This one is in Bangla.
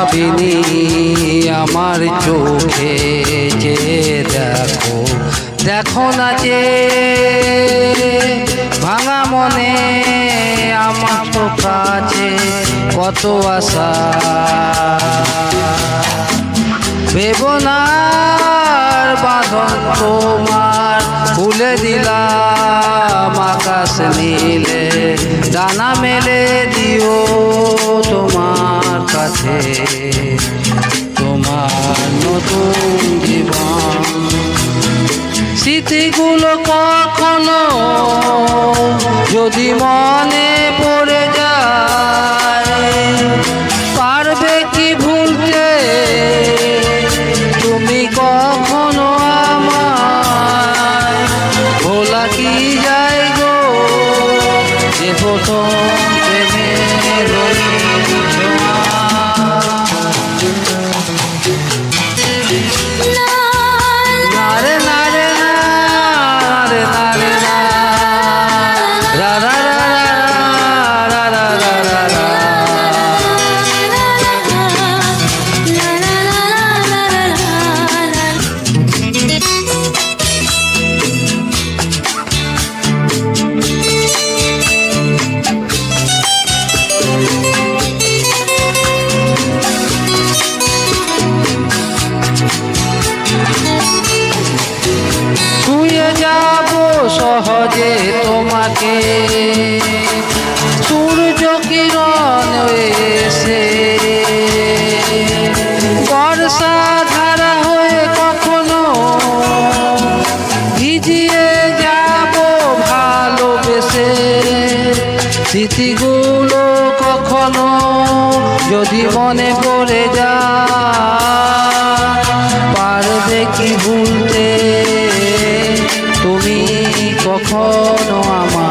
ভাবিনি আমার চোখে যে দেখো দেখো না যে ভাঙা মনে আমার তো কাছে কত আশা বেদনার বাঁধন তোমার খুলে দিলাম আকাশ নীলে ডানা মেলে দিও তোমার কাছে তোমার নতুন জীবন স্মৃতিগুলো কখনো যদি মনে পড়ে যায় পারবে কি ভুলতে তুমি কখনো আমায় ভোলা কি যায় গো যে প্রথম প্রেমের ছোঁয়া সহজে তোমাকে সূর্য কিরণ এসে বর্ষা ধারা হয়ে কখনো ভিজিয়ে যাব ভালোবেসে স্মৃতিগুলো কখনো যদি মনে পড়ে যায় পারবে কি ভুলতে তুমি কখনো আমার